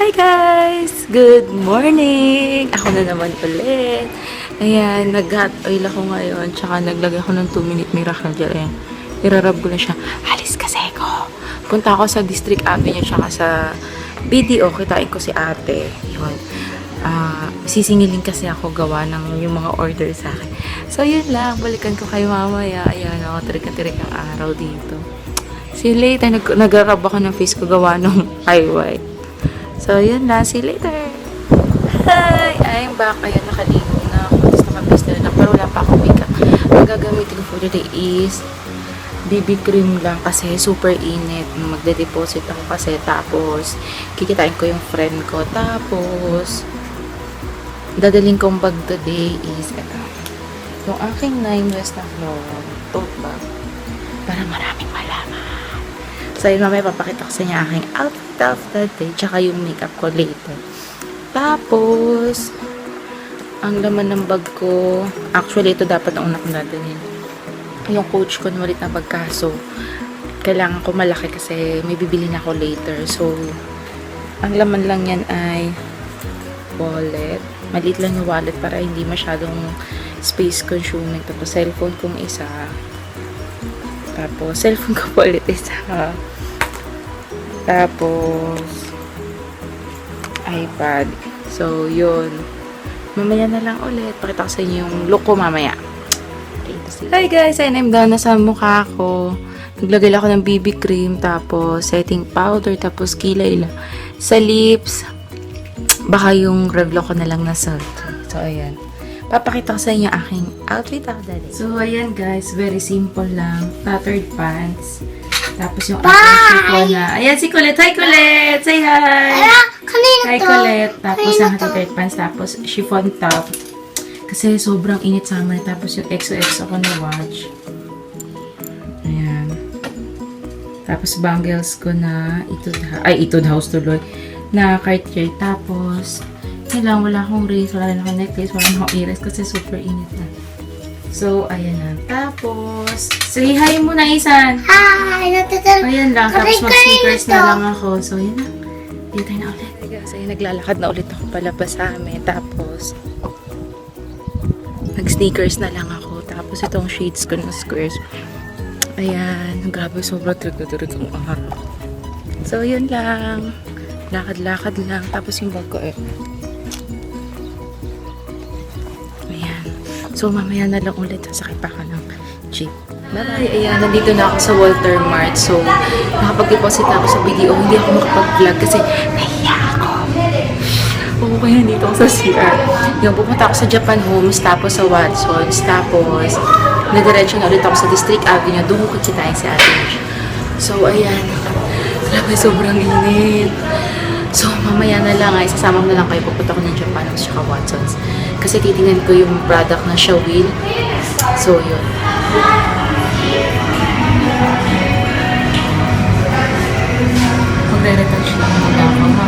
Hi guys! Good morning! Ako na naman ulit. Ayan, nag-hot oil ako ngayon. Tsaka naglagay ako ng 2-minute miracle gel. Ayan, irarab ko na siya. Halis kasi ko! Punta ako sa District Avenue tsaka sa BDO. Kitain ko si ate. Yun. Sisingilin kasi ako gawa ng yung mga order sa akin. So yun lang, balikan ko kayo mamaya. Ayan, ako tirik-tirik ang araw dito. See you later. Nag-rub ako ng face ko gawa ng highlight. So, yun na. See you later. Hi! I'm back. Ayan, nakaligo na ako. Tapos nakapista na. Pero wala pa akong makeup. Ang gagamitin ko for today is BB cream lang kasi super init. Magde-deposit ako kasi. Tapos, kikitain ko yung friend ko. Tapos, dadaling kong bag today is ito. Yung aking 9 West na floor tote bag. Para maraming malaman. So, yun mamaya papakita ko sa inyo aking outfit of the day, tsaka yung makeup ko later. Tapos, ang laman ng bag ko, actually, ito dapat ang una kong dadalhin. Yung coach ko na malit na bag kaso, kailangan ko malaki kasi may bibili na ako later. So, ang laman lang yan ay wallet. Maliit lang yung wallet para hindi masyadong space consuming. Tapos, cellphone kong isa. Tapos, cellphone ko po ulit isa. Tapos, iPad. So, yun. Mamaya na lang ulit. Pakita ko sa inyo yung look ko mamaya. Okay, hi guys! I'm done na sa mukha ko. Naglagay lang ako ng BB cream. Tapos, setting powder. Tapos, kilay lang. Sa lips, baka yung revlon ko na lang na salt. So, ayan. Papakita ko sa inyo aking outfit of the day. So, ayan guys. Very simple lang. Tattered pants. Tapos yung aking chiffon na. Ayan si Colette. Hi Colette! Say hi! Hi Colette. Tapos ang tattered pants. Tapos chiffon top. Kasi sobrang init summer. Tapos yung XOXO ko na watch. Ayan. Tapos bangles ko na Etude House tuloy. Na Cartier. Tapos yun lang, wala akong rings, wala na akong necklace, wala na akong earrings kasi super init na. So, ayan na. Tapos, say hi muna, Isan. Hi! Ayan lang. Tapos, mag-sneakers na lang ako. So, yun na. Dito na ulit. Kasi naglalakad na ulit ako palabas sa amin. Tapos, nag-sneakers na lang ako. Tapos, itong shades ko ng squares. Ayan. Grabe, sobrang trig-trig ang araw. So, yun lang. Lakad-lakad lang. Tapos, yung bag ko So, mamaya na lang ulit sasakay pa ka ng jeep. Bye-bye! Ayan, nandito na ako sa Walter Mart. So, nakapag-deposit na ako sa BDO. Hindi ako makapag-vlog kasi nahiya ako. Oo, kaya nandito ako sa CR. Yung pupunta ako sa Japan Homes, tapos sa Watsons, tapos nadiretso na ulit ako sa District Avenue. Doon ko kikitain si Ate Mish. So, ayan. Grabe, sobrang init. So, mamaya na lang ay sasama ko na lang kayo. Pupunta ko ng Japan Homes at Watsons. Kasi titingnan ko yung product na Shawil. So, yun. Magre-retouch lang muna ako.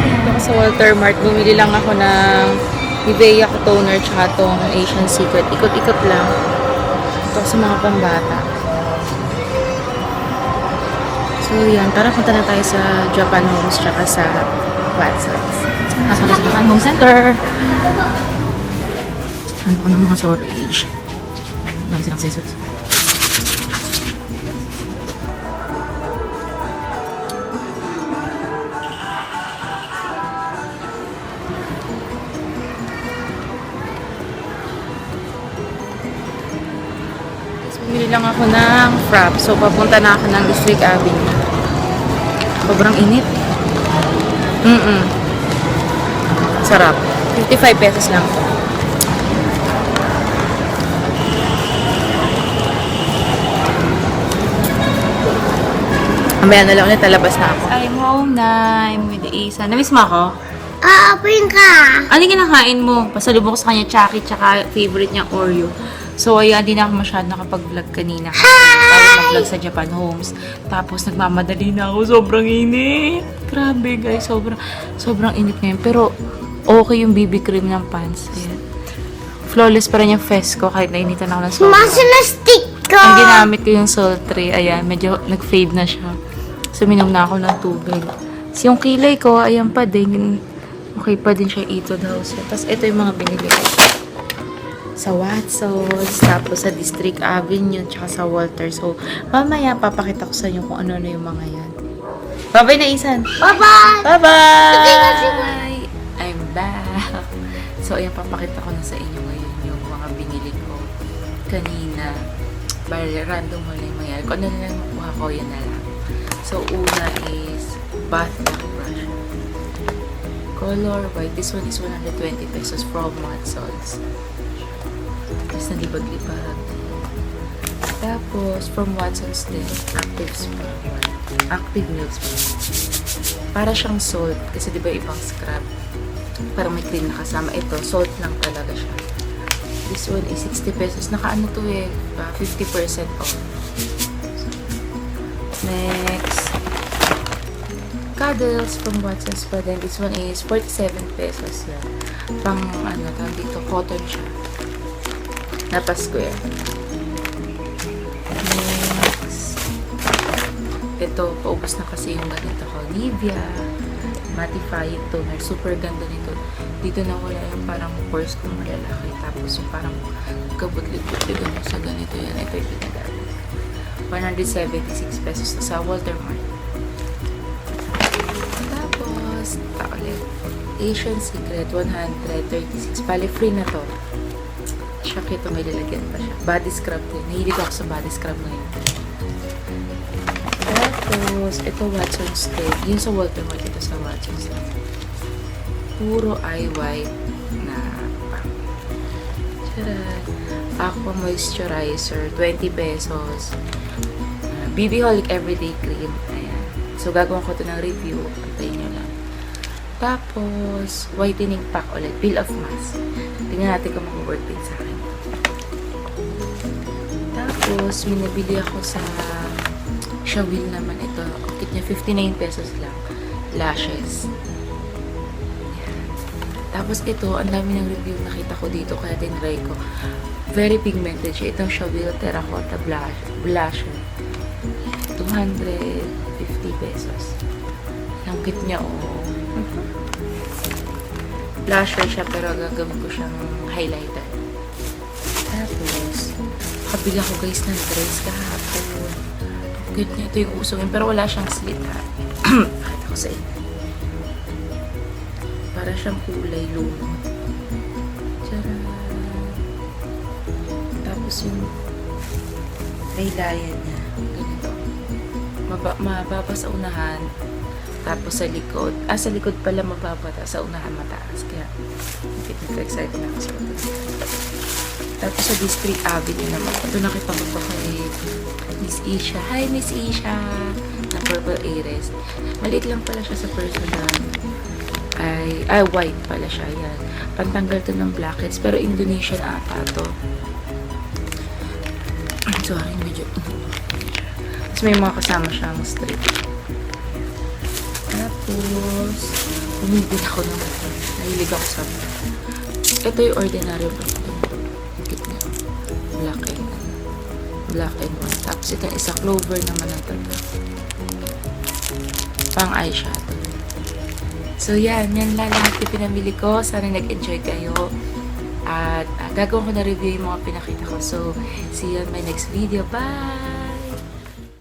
Dito ako sa Walter Mart. Bumili lang ako ng Nivea ko toner tsaka tong Asian Secret. Ikot-ikot lang. Ito sa mga pambata. So, yan. Tara, punta na tayo sa Japan Homes tsaka sa Watsons. Nasa sa Japan Home Center. Ano ko ng mga storage. Dami silang scissors. Bumili lang ako ng frap. So, papunta na ako ng District Avenue. Sobrang init. Sarap. 55 pesos lang. Mamaya na lang ulit, talabas na ako. I'm home na. I'm with Isa. Namiss mo ako? Aapoyin ka! Ano yung kinakain mo? Pasalubong ko sa kanya, Chucky, tsaka favorite niya, Oreo. So, ayan, hindi na ako masyado nakapag-vlog kanina. Tapos mag-vlog sa Japan Homes. Tapos, nagmamadali na ako. Sobrang init. Grabe, guys. Sobrang init ngayon. Pero, okay yung BB cream ng pants. Ayan. Flawless pa rin yung face ko kahit nainitan ako ng sobrang. Masa na stick ka! Ang ginamit ko yung sultry. Ayan, medyo nag-fade na siya. So, minom na ako ng tubig. Yung kilay ko, ayan pa din. Okay pa din siya Etude House. Tapos ito yung mga binili ko. Sa Watsons, tapos sa District Avenue, tsaka sa Walter. So, mamaya papakita ko sa inyo kung ano na yung mga yan. Bye-bye na, Isan! Bye-bye! Bye-bye! I'm back! So, ayan, papakita ko na sa inyo ngayon yung mga binili ko kanina. Bale, random mo lang yung mangyari. Kung ano na lang makuha ko, yan na lang. So, una is bath brush. Color white. This one is 120 pesos from Watsons. Tapos nalibag-libag. Tapos, from Watsons din, Active Spa. Active Milk Spa. Para siyang salt. Kasi di ba ibang scrub. Parang may cream na kasama. Ito, salt lang talaga siya. This one is 60 pesos. Nakaano to eh. 50% off. Next. Cuddles from Watsons pa din. This one is 47 pesos yan. Pang ano tawag dito, cotton siya. Napa-square. Next. Ito, paubos na kasi yung ganito ko. Nivea. Mattifying toner. Super ganda nito. Dito na wala yung parang pores kong malalaki. Tapos yung parang kabutlit-butlit mo sa ganito yan. Ito yung pinagamit. 176 pesos na sa Walter Mart. Tapos, ulit. Asian Secret, 136. Bali, free na to. Siya kito, may lalagyan pa siya. Body scrub din. Nahilig ako sa body scrub ngayon. Tapos, ito Watsons din. Yun sa Walter Mart, ito sa Watsons din. Puro eye white na pang. Charan. Aqua Moisturizer, 20 pesos. BB Holic Everyday Cream. Ayan. So, gagawin ko ito ng review. Antayin nyo lang. Tapos, whitening pack ulit. Peel off mask. Tingnan natin kung mag-work din sa akin. Tapos, may nabili ako sa Shawil naman ito. Kit niya 59 pesos lang. Lashes. Ayan. Tapos ito, ang dami ng review nakita ko dito. Kaya tinry ko. Very pigmented siya. Itong Shawil Terracotta Blusher. 250 pesos. Ang kit niya, oh. Blusher siya, pero gagawin ko siyang highlighter. Tapos, kabila ko guys ng dress kahapon. Ang cute niya. Ito yung uso yun, pero wala siyang slit ha. Pakita ko sa inyo. Para siyang kulay lumot. Tcharan! Tapos yung laylayan niya. Ganito. Mababa sa unahan. Tapos sa likod. Sa likod pala mababa. Sa unahan mataas. Kaya, excited na ako sa ito. Tapos sa District Avenue naman. Ito nakita ko pa kay Miss Isha. Hi, Miss Isha! Na Purple Ares. Maliit lang pala siya sa personal. Ay, white pala siya. Yan. Pantanggal to ng blackheads. Pero Indonesian ata to. Sorry, medyo. Tapos may mga kasama siyang strip. Tapos, bumibili ako ng nahilig ako sa ito yung ordinary black. Black and white. Tapos ito isa clover naman ang tato. Pang eyeshadow. So yan lang lahat yung pinamili ko. Sana nag-enjoy kayo. At gagawin ko na review yung mga pinakita ko. So, see you on my next video. Bye!